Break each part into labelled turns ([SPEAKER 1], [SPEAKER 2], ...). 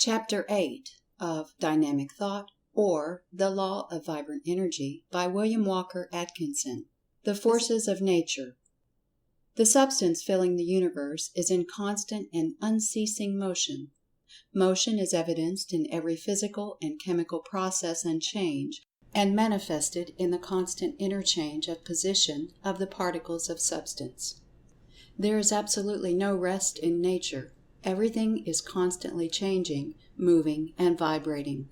[SPEAKER 1] Chapter 8 of Dynamic Thought, or The Law of Vibrant Energy, by William Walker Atkinson. The Forces of Nature. The substance filling the universe is in constant and unceasing motion. Motion is evidenced in every physical and chemical process and change, and manifested in the constant interchange of position of the particles of substance. There is absolutely no rest in nature. Everything is constantly changing, moving, and vibrating.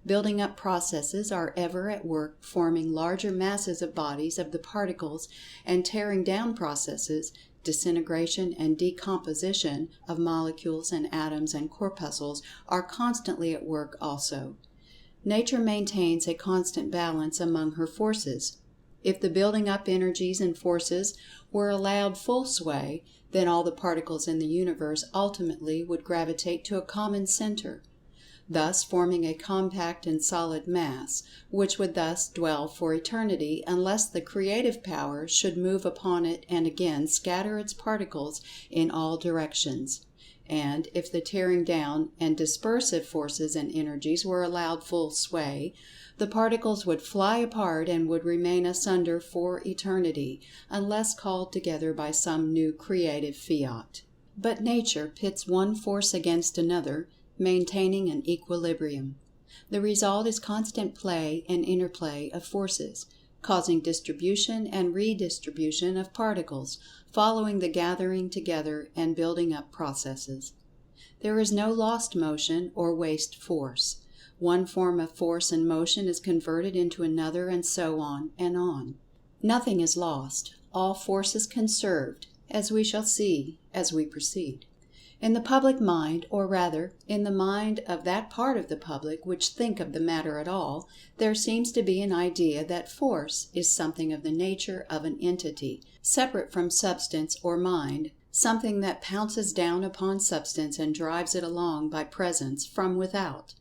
[SPEAKER 1] Building up processes are ever at work forming larger masses of bodies of the particles, and tearing down processes, disintegration and decomposition of molecules and atoms and corpuscles are constantly at work also. Nature maintains a constant balance among her forces. If the building up energies and forces were allowed full sway, then all the particles in the universe ultimately would gravitate to a common center, thus forming a compact and solid mass, which would thus dwell for eternity unless the creative power should move upon it and again scatter its particles in all directions. And if the tearing down and dispersive forces and energies were allowed full sway, the particles would fly apart and would remain asunder for eternity, unless called together by some new creative fiat. But nature pits one force against another, maintaining an equilibrium. The result is constant play and interplay of forces, causing distribution and redistribution of particles, following the gathering together and building up processes. There is no lost motion or waste force. One form of force and motion is converted into another, and so on and on. Nothing is lost, all force is conserved, as we shall see as we proceed. In the public mind, or rather, in the mind of that part of the public which think of the matter at all, there seems to be an idea that force is something of the nature of an entity, separate from substance or mind, something that pounces down upon substance and drives it along by presence from without.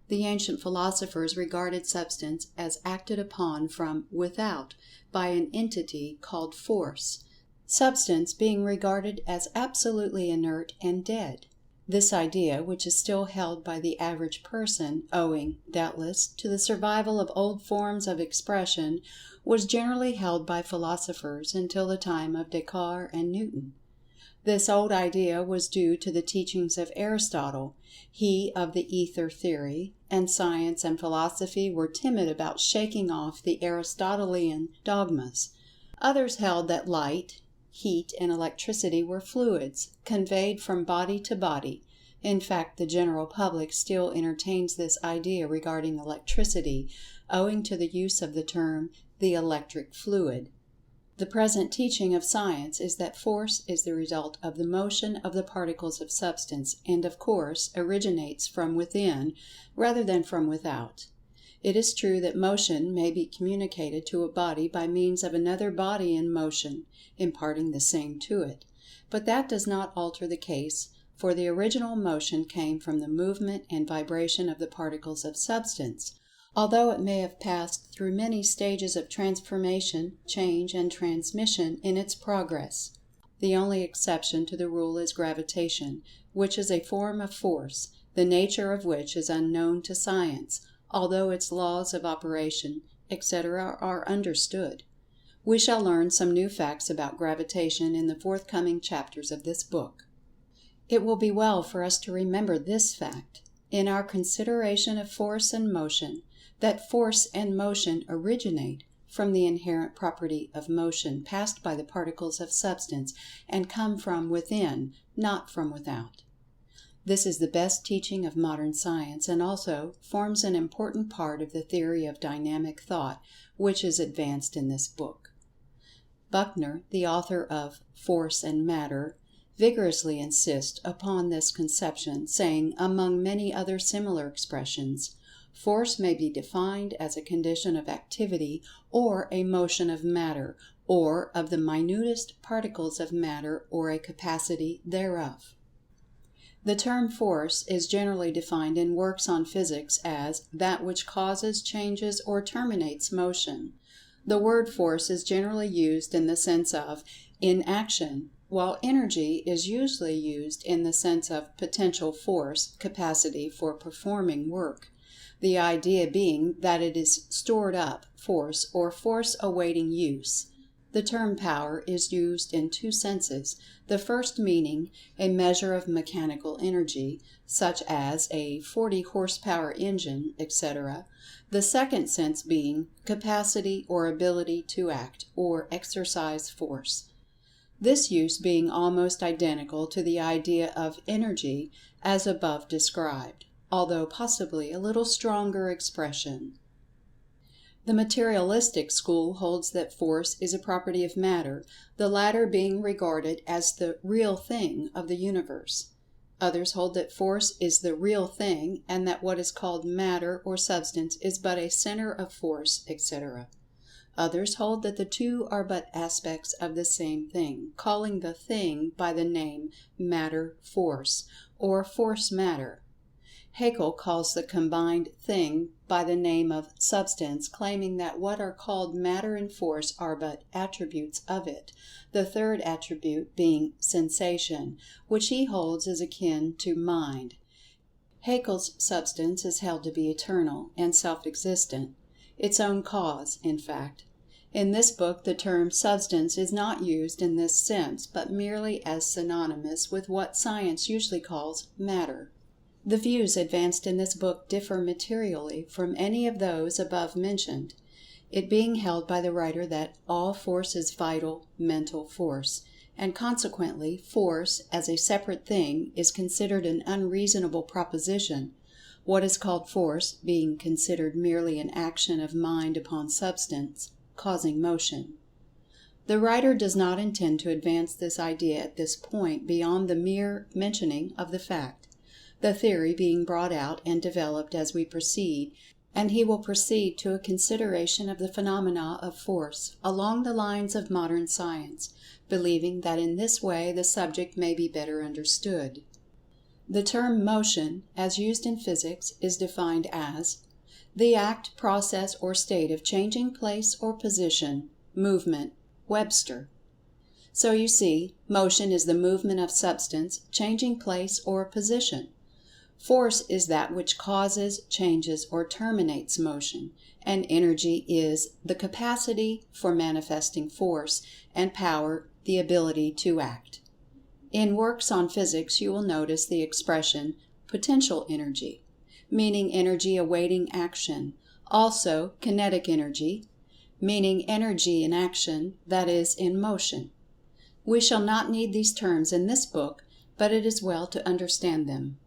[SPEAKER 1] The ancient philosophers regarded substance as acted upon from without by an entity called force, substance being regarded as absolutely inert and dead. This idea, which is still held by the average person, owing, doubtless, to the survival of old forms of expression, was generally held by philosophers until the time of Descartes and Newton. This old idea was due to the teachings of Aristotle, he of the ether theory, and science and philosophy were timid about shaking off the Aristotelian dogmas. Others held that light, heat, and electricity were fluids, conveyed from body to body. In fact, the general public still entertains this idea regarding electricity, owing to the use of the term "the electric fluid." The present teaching of science is that force is the result of the motion of the particles of substance, and of course originates from within rather than from without. It is true that motion may be communicated to a body by means of another body in motion, imparting the same to it, but that does not alter the case, for the original motion came from the movement and vibration of the particles of substance, although it may have passed through many stages of transformation, change, and transmission in its progress. The only exception to the rule is gravitation, which is a form of force, the nature of which is unknown to science, although its laws of operation, etc., are understood. We shall learn some new facts about gravitation in the forthcoming chapters of this book. It will be well for us to remember this fact, in our consideration of force and motion, that force and motion originate from the inherent property of motion passed by the particles of substance, and come from within, not from without. This is the best teaching of modern science, and also forms an important part of the theory of dynamic thought, which is advanced in this book. Buckner, the author of Force and Matter, vigorously insists upon this conception, saying, among many other similar expressions, force may be defined as a condition of activity, or a motion of matter, or of the minutest particles of matter, or a capacity thereof. The term force is generally defined in works on physics as that which causes, changes, or terminates motion. The word force is generally used in the sense of in action, While energy is usually used in the sense of potential force, capacity for performing work, the idea being that it is stored up force or force awaiting use. The term power is used in two senses, the first meaning a measure of mechanical energy, such as a 40 horsepower engine, etc. The second sense being capacity or ability to act or exercise force. This use being almost identical to the idea of energy as above described, although possibly a little stronger expression. The materialistic school holds that force is a property of matter, the latter being regarded as the real thing of the universe. Others hold that force is the real thing, and that what is called matter or substance is but a center of force, etc. Others hold that the two are but aspects of the same thing, calling the thing by the name matter-force, or force-matter. Haeckel calls the combined thing by the name of substance, claiming that what are called matter and force are but attributes of it, the third attribute being sensation, which he holds is akin to mind. Haeckel's substance is held to be eternal and self-existent, its own cause, in fact. In this book the term substance is not used in this sense, but merely as synonymous with what science usually calls matter. The views advanced in this book differ materially from any of those above mentioned, it being held by the writer that all force is vital mental force, and consequently force, as a separate thing, is considered an unreasonable proposition, what is called force being considered merely an action of mind upon substance, causing motion. The writer does not intend to advance this idea at this point beyond the mere mentioning of the fact, the theory being brought out and developed as we proceed, and he will proceed to a consideration of the phenomena of force along the lines of modern science, believing that in this way the subject may be better understood. The term motion, as used in physics, is defined as the act, process, or state of changing place or position, movement, Webster. So you see, motion is the movement of substance, changing place or position. Force is that which causes, changes, or terminates motion, and energy is the capacity for manifesting force, and power the ability to act. In works on physics you will notice the expression potential energy, meaning energy awaiting action, also kinetic energy, meaning energy in action, that is, in motion. We shall not need these terms in this book, but it is well to understand them.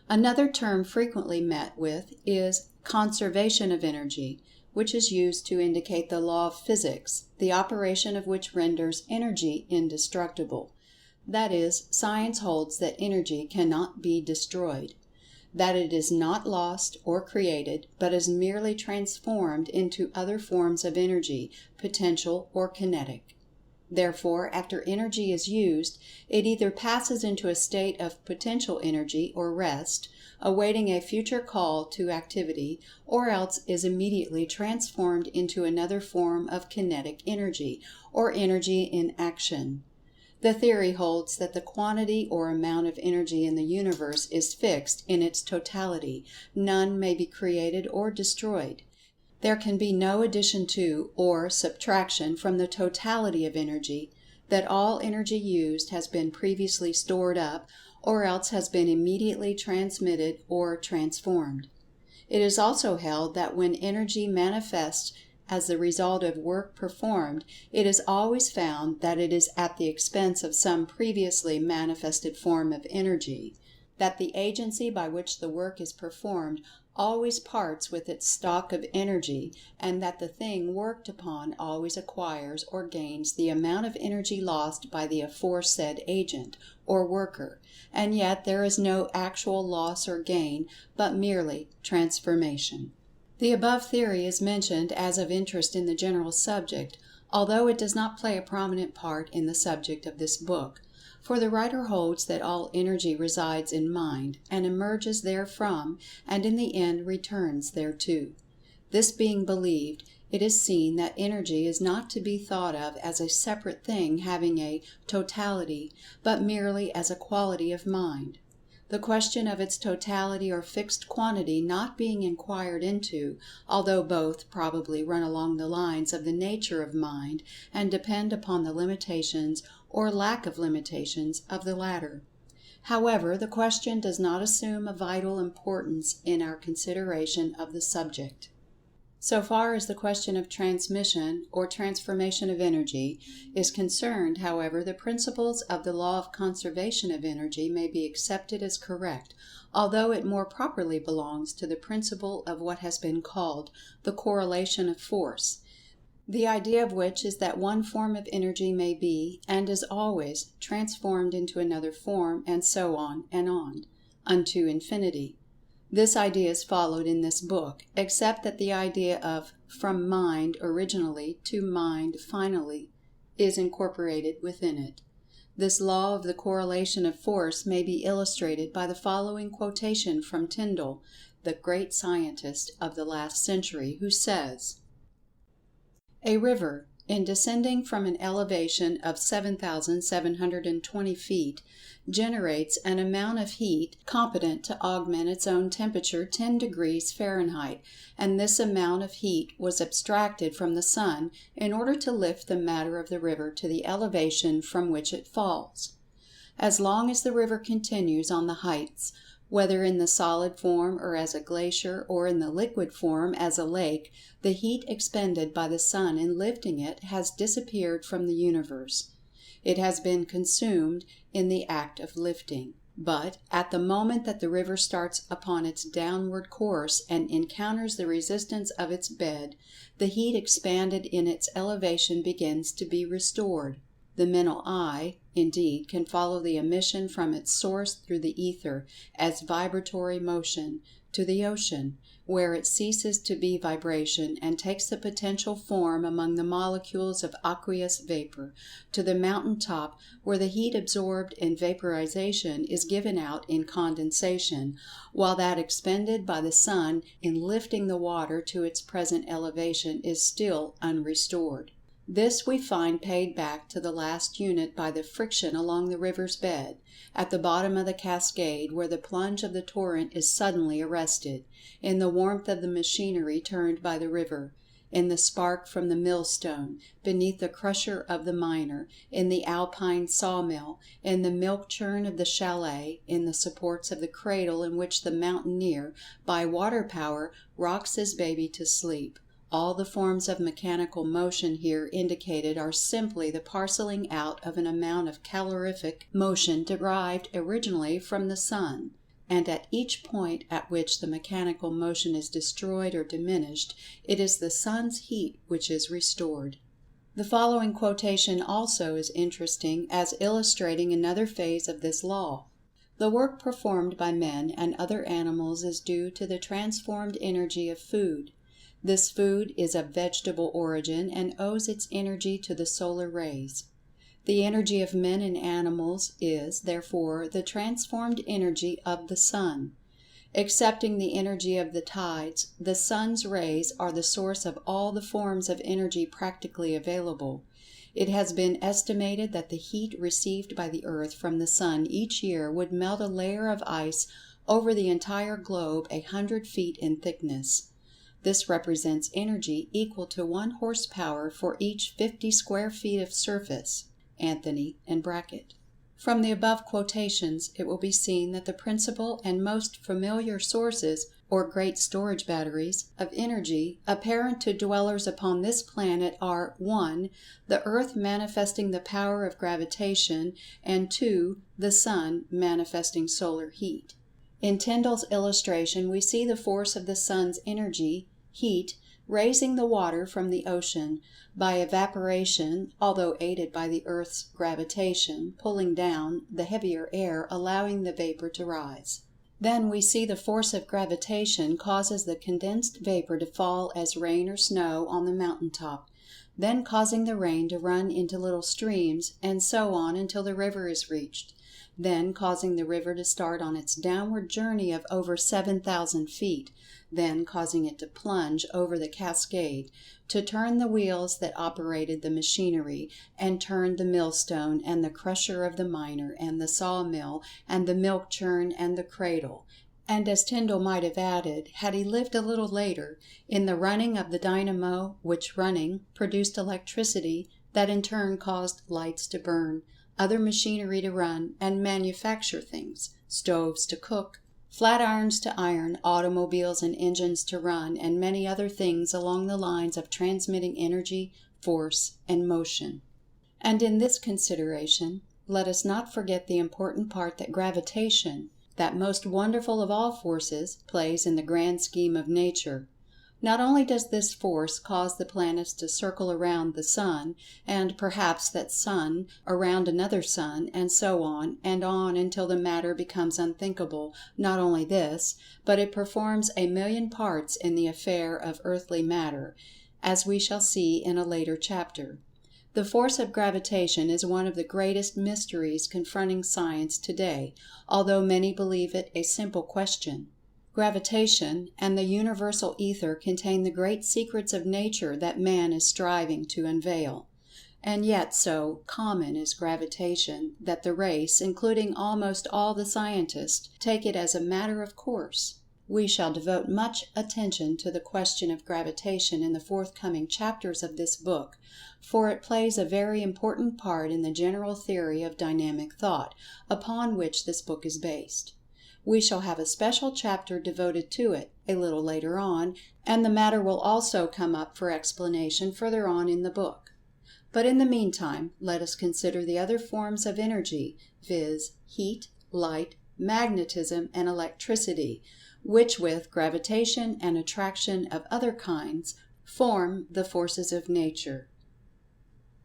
[SPEAKER 1] Another term frequently met with is conservation of energy, which is used to indicate the law of physics, the operation of which renders energy indestructible. That is, science holds that energy cannot be destroyed, that it is not lost or created, but is merely transformed into other forms of energy, potential or kinetic. Therefore, after energy is used, it either passes into a state of potential energy or rest, awaiting a future call to activity, or else is immediately transformed into another form of kinetic energy, or energy in action. The theory holds that the quantity or amount of energy in the universe is fixed in its totality, none may be created or destroyed. There can be no addition to or subtraction from the totality of energy, that all energy used has been previously stored up, or else has been immediately transmitted or transformed. It is also held that when energy manifests as the result of work performed, it is always found that it is at the expense of some previously manifested form of energy, that the agency by which the work is performed always parts with its stock of energy, and that the thing worked upon always acquires or gains the amount of energy lost by the aforesaid agent, or worker, and yet there is no actual loss or gain, but merely transformation. The above theory is mentioned as of interest in the general subject, although it does not play a prominent part in the subject of this book, for the writer holds that all energy resides in mind, and emerges therefrom, and in the end returns thereto. This being believed, it is seen that energy is not to be thought of as a separate thing having a totality, but merely as a quality of mind. The question of its totality or fixed quantity not being inquired into, although both probably run along the lines of the nature of mind and depend upon the limitations or lack of limitations of the latter. However, the question does not assume a vital importance in our consideration of the subject. So far as the question of transmission or transformation of energy is concerned, however, the principles of the law of conservation of energy may be accepted as correct, although it more properly belongs to the principle of what has been called the correlation of force, the idea of which is that one form of energy may be, and is always, transformed into another form, and so on, unto infinity. This idea is followed in this book, except that the idea of from mind originally to mind finally is incorporated within it. This law of the correlation of force may be illustrated by the following quotation from Tyndall, the great scientist of the last century, who says: "A river, in descending from an elevation of 7,720 feet, generates an amount of heat competent to augment its own temperature 10 degrees Fahrenheit, and this amount of heat was abstracted from the sun in order to lift the matter of the river to the elevation from which it falls. As long as the river continues on the heights, whether in the solid form or as a glacier, or in the liquid form as a lake, the heat expended by the sun in lifting it has disappeared from the universe. It has been consumed in the act of lifting. But, at the moment that the river starts upon its downward course and encounters the resistance of its bed, the heat expanded in its elevation begins to be restored. The mental eye, indeed, can follow the emission from its source through the ether, as vibratory motion, to the ocean, where it ceases to be vibration and takes the potential form among the molecules of aqueous vapor, to the mountain top, where the heat absorbed in vaporization is given out in condensation, while that expended by the sun in lifting the water to its present elevation is still unrestored. This we find paid back to the last unit by the friction along the river's bed, at the bottom of the cascade, where the plunge of the torrent is suddenly arrested, in the warmth of the machinery turned by the river, in the spark from the millstone, beneath the crusher of the miner, in the alpine sawmill, in the milk churn of the chalet, in the supports of the cradle in which the mountaineer, by water power, rocks his baby to sleep. All the forms of mechanical motion here indicated are simply the parceling out of an amount of calorific motion derived originally from the sun, and at each point at which the mechanical motion is destroyed or diminished, it is the sun's heat which is restored." The following quotation also is interesting as illustrating another phase of this law. "The work performed by men and other animals is due to the transformed energy of food. This food is of vegetable origin and owes its energy to the solar rays. The energy of men and animals is, therefore, the transformed energy of the sun. Excepting the energy of the tides, the sun's rays are the source of all the forms of energy practically available. It has been estimated that the heat received by the earth from the sun each year would melt a layer of ice over the entire globe 100 feet in thickness. This represents energy equal to 1 horsepower for each 50 square feet of surface." Anthony and Brackett. From the above quotations, it will be seen that the principal and most familiar sources, or great storage batteries, of energy apparent to dwellers upon this planet are 1. The earth manifesting the power of gravitation, and 2. The sun manifesting solar heat. In Tyndall's illustration we see the force of the sun's energy, heat, raising the water from the ocean, by evaporation, although aided by the earth's gravitation, pulling down the heavier air, allowing the vapor to rise. Then we see the force of gravitation causes the condensed vapor to fall as rain or snow on the mountain top, then causing the rain to run into little streams, and so on until the river is reached. then causing the river to start on its downward journey of over 7,000 feet, then causing it to plunge over the cascade, to turn the wheels that operated the machinery, and turned the millstone, and the crusher of the miner, and the sawmill, and the milk churn, and the cradle. And as Tyndall might have added, had he lived a little later, in the running of the dynamo, which running produced electricity, that in turn caused lights to burn, other machinery to run and manufacture things, stoves to cook, flat irons to iron, automobiles and engines to run, and many other things along the lines of transmitting energy, force, and motion. And in this consideration, let us not forget the important part that gravitation, that most wonderful of all forces, plays in the grand scheme of nature. Not only does this force cause the planets to circle around the sun, and perhaps that sun around another sun, and so on until the matter becomes unthinkable. Not only this, but it performs 1,000,000 parts in the affair of earthly matter, as we shall see in a later chapter. The force of gravitation is one of the greatest mysteries confronting science today, although many believe it a simple question. Gravitation and the universal ether contain the great secrets of nature that man is striving to unveil. And yet so common is gravitation that the race, including almost all the scientists, take it as a matter of course. We shall devote much attention to the question of gravitation in the forthcoming chapters of this book, for it plays a very important part in the general theory of dynamic thought, upon which this book is based. We shall have a special chapter devoted to it a little later on, and the matter will also come up for explanation further on in the book. But in the meantime, let us consider the other forms of energy, viz., heat, light, magnetism, and electricity, which with gravitation and attraction of other kinds form the forces of nature.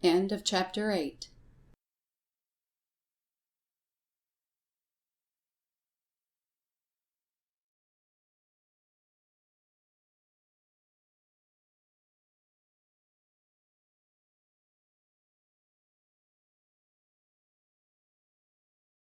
[SPEAKER 1] End of Chapter 8.